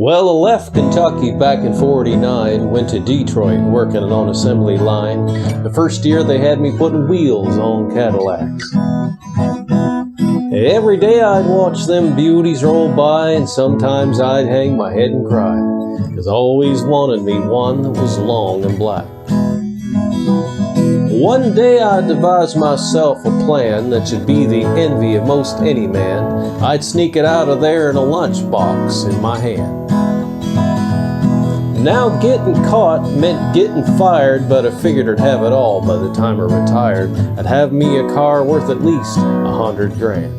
Well, I left Kentucky back in '49, went to Detroit working on assembly line. The first year they had me putting wheels on Cadillacs. Every day I'd watch them beauties roll by, and sometimes I'd hang my head and cry, 'cause I always wanted me one that was long and black. One day I devised myself a plan that should be the envy of most any man. I'd sneak it out of there in a lunchbox in my hand. Now getting caught meant getting fired, but I figured I'd have it all by the time I retired. I'd have me a car worth at least $100 grand.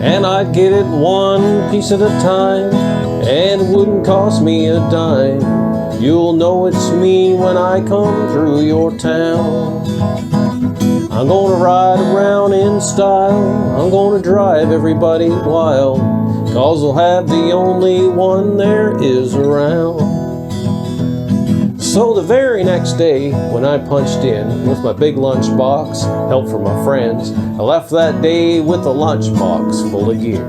And I'd get it one piece at a time, and it wouldn't cost me a dime. You'll know it's me when I come through your town. I'm gonna ride around in style, I'm gonna drive everybody wild, 'cause I'll have the only one there is around. So the very next day, when I punched in with my big lunchbox, help from my friends, I left that day with a lunchbox full of gear.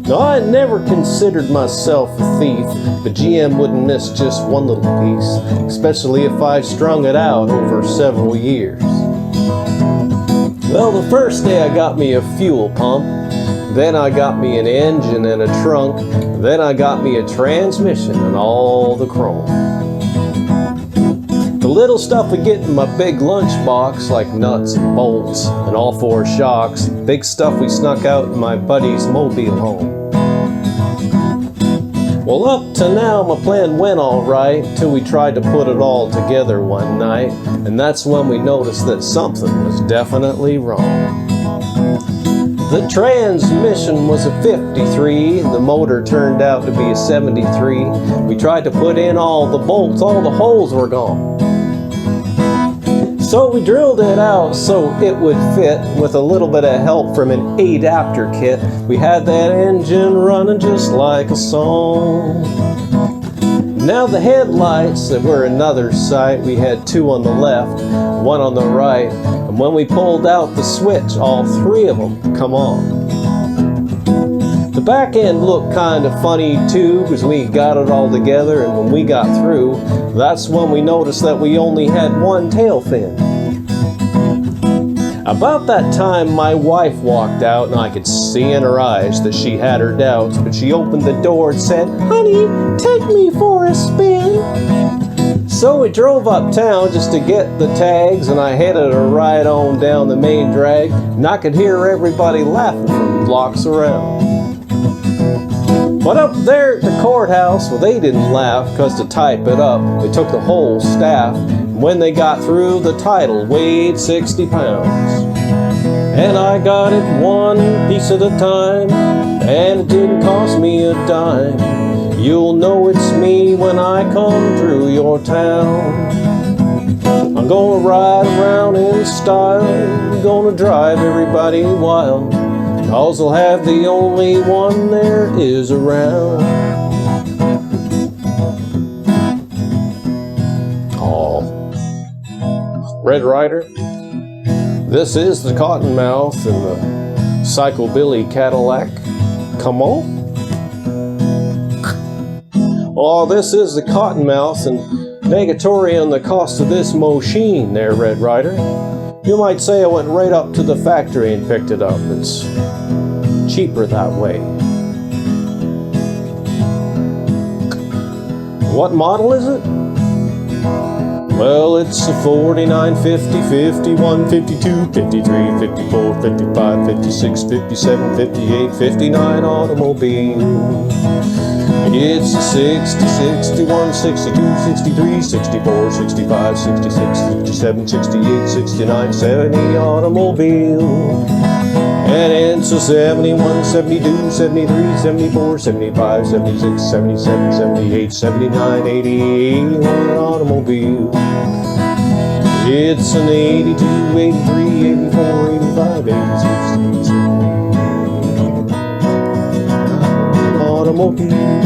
Now, I never considered myself a thief, but GM wouldn't miss just one little piece, especially if I strung it out over several years. Well, the first day I got me a fuel pump, then I got me an engine and a trunk, then I got me a transmission and all the chrome. The little stuff I get in my big lunchbox, like nuts and bolts and all four shocks, big stuff we snuck out in my buddy's mobile home. Well, up to now my plan went all right, till we tried to put it all together one night, and that's when we noticed that something was definitely wrong. The transmission was a 53, the motor turned out to be a 73. We tried to put in all the bolts, all the holes were gone. So we drilled it out so it would fit, with a little bit of help from an adapter kit. We had that engine running just like a song. Now the headlights, that were another sight. We had two on the left, one on the right, and when we pulled out the switch, all three of them come on. The back end looked kind of funny too, because we got it all together, and when we got through, that's when we noticed that we only had one tail fin. About that time, my wife walked out, and I could see in her eyes that she had her doubts, but she opened the door and said, "Honey, take me for a spin." So we drove uptown just to get the tags, and I headed her right on down the main drag, and I could hear everybody laughing from blocks around. But up there at the courthouse, well, they didn't laugh, 'cause to type it up, they took the whole staff. And when they got through, the title weighed 60 pounds. And I got it one piece at a time, and it didn't cost me a dime. You'll know it's me when I come through your town. I'm gonna ride around in style, I'm gonna drive everybody wild, 'cause I'll have the only one there is around. Oh, Red Ryder, this is the Cottonmouth and the Psychobilly Cadillac. Come on. Oh, this is the Cottonmouth and negatory on the cost of this machine there, Red Ryder. You might say I went right up to the factory and picked it up. It's cheaper that way. What model is it? Well, it's a 49, 50, 51, 52, 53, 54, 55, 56, 57, 58, 59 automobile. It's a 60, 61, 62, 63, 64, 65, 66, 67, 68, 69, 70 automobile. And it's a 71, 72, 73, 74, 75, 76, 77, 78, 79, 80, 81 automobile. It's an 82, 83, 84, 85, 86, 87 automobile.